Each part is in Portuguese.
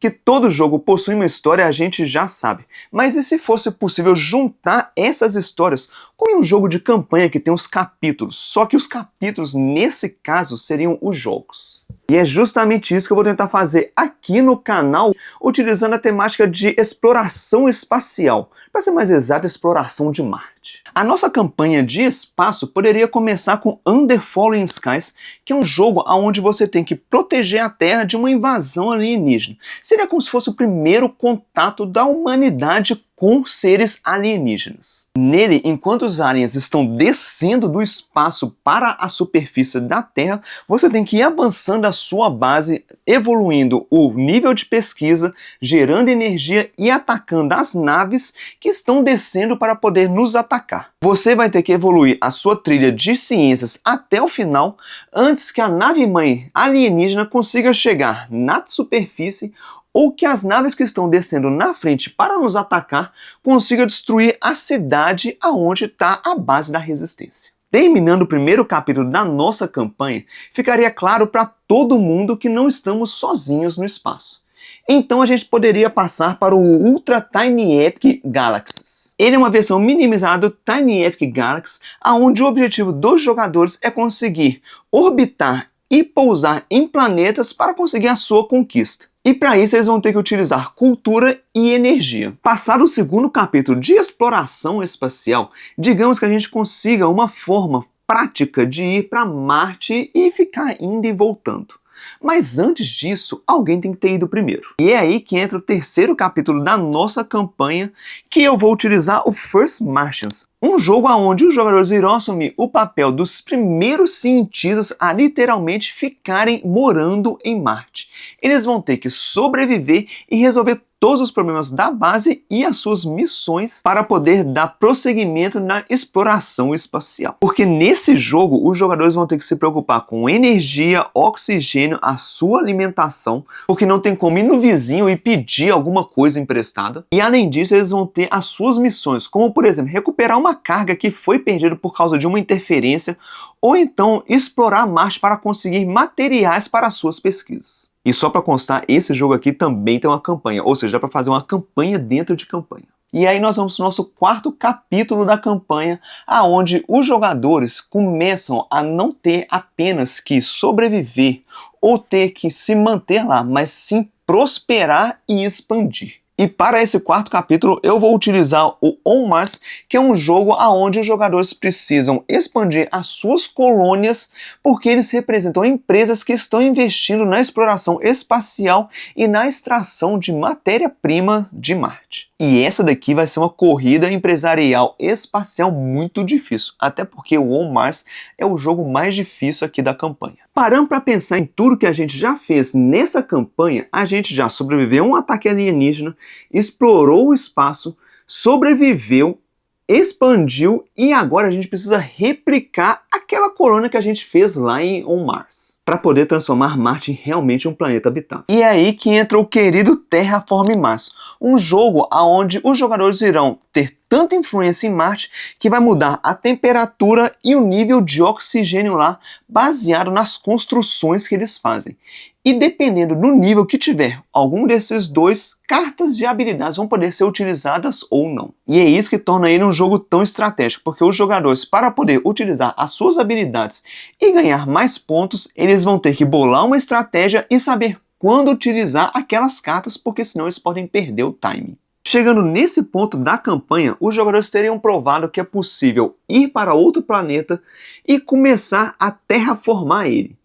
Que todo jogo possui uma história a gente já sabe, mas e se fosse possível juntar essas histórias com um jogo de campanha que tem os capítulos, só que os capítulos nesse caso seriam os jogos. E é justamente isso que eu vou tentar fazer aqui no canal, utilizando a temática de exploração espacial, para ser mais exato, exploração de Marte. A nossa campanha de espaço poderia começar com Under Fallen Skies, que é um jogo onde você tem que proteger a Terra de uma invasão alienígena. Seria como se fosse o primeiro contato da humanidade com seres alienígenas. Nele, enquanto os aliens estão descendo do espaço para a superfície da Terra, você tem que ir avançando a sua base, evoluindo o nível de pesquisa, gerando energia e atacando as naves que estão descendo para poder nos atacar. Você vai ter que evoluir a sua trilha de ciências até o final, antes que a nave-mãe alienígena consiga chegar na superfície, ou que as naves que estão descendo na frente para nos atacar consigam destruir a cidade aonde está a base da resistência. Terminando o primeiro capítulo da nossa campanha, ficaria claro para todo mundo que não estamos sozinhos no espaço. Então a gente poderia passar para o Ultra Tiny Epic Galaxies. Ele é uma versão minimizada do Tiny Epic Galaxy, onde o objetivo dos jogadores é conseguir orbitar e pousar em planetas para conseguir a sua conquista. E para isso eles vão ter que utilizar cultura e energia. Passado o segundo capítulo de exploração espacial, digamos que a gente consiga uma forma prática de ir para Marte e ficar indo e voltando. Mas antes disso, alguém tem que ter ido primeiro. E é aí que entra o terceiro capítulo da nossa campanha, que eu vou utilizar o First Martians. Um jogo onde os jogadores irão assumir o papel dos primeiros cientistas a literalmente ficarem morando em Marte. Eles vão ter que sobreviver e resolver todos os problemas da base e as suas missões para poder dar prosseguimento na exploração espacial. Porque nesse jogo, os jogadores vão ter que se preocupar com energia, oxigênio, a sua alimentação, porque não tem como ir no vizinho e pedir alguma coisa emprestada. E além disso, eles vão ter as suas missões, como por exemplo, recuperar uma carga que foi perdida por causa de uma interferência, ou então explorar Marte para conseguir materiais para as suas pesquisas. E só para constar, esse jogo aqui também tem uma campanha, ou seja, dá para fazer uma campanha dentro de campanha. E aí nós vamos para o nosso quarto capítulo da campanha, aonde os jogadores começam a não ter apenas que sobreviver ou ter que se manter lá, mas sim prosperar e expandir. E para esse quarto capítulo eu vou utilizar o On Mars, que é um jogo onde os jogadores precisam expandir as suas colônias, porque eles representam empresas que estão investindo na exploração espacial e na extração de matéria-prima de Marte. E essa daqui vai ser uma corrida empresarial espacial muito difícil, até porque o On Mars é o jogo mais difícil aqui da campanha. Parando para pensar em tudo que a gente já fez nessa campanha, a gente já sobreviveu a um ataque alienígena, explorou o espaço, sobreviveu, expandiu e agora a gente precisa replicar aquela colônia que a gente fez lá em On Mars, para poder transformar Marte em realmente um planeta habitado. E é aí que entra o querido Terraform Mars, um jogo onde os jogadores irão ter tanta influência em Marte que vai mudar a temperatura e o nível de oxigênio lá, baseado nas construções que eles fazem. E dependendo do nível que tiver algum desses dois, cartas de habilidades vão poder ser utilizadas ou não. E é isso que torna ele um jogo tão estratégico, porque os jogadores, para poder utilizar as suas habilidades e ganhar mais pontos, eles vão ter que bolar uma estratégia e saber quando utilizar aquelas cartas, porque senão eles podem perder o timing. Chegando nesse ponto da campanha, os jogadores teriam provado que é possível ir para outro planeta e começar a terraformar ele.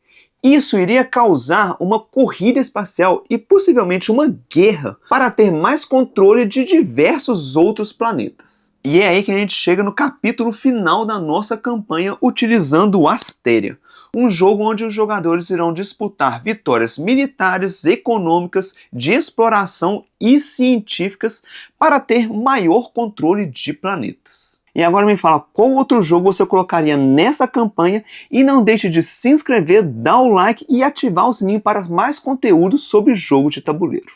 Isso iria causar uma corrida espacial e possivelmente uma guerra para ter mais controle de diversos outros planetas. E é aí que a gente chega no capítulo final da nossa campanha utilizando o Asteria. Um jogo onde os jogadores irão disputar vitórias militares, econômicas, de exploração e científicas para ter maior controle de planetas. E agora me fala qual outro jogo você colocaria nessa campanha e não deixe de se inscrever, dar o like e ativar o sininho para mais conteúdo sobre jogo de tabuleiro.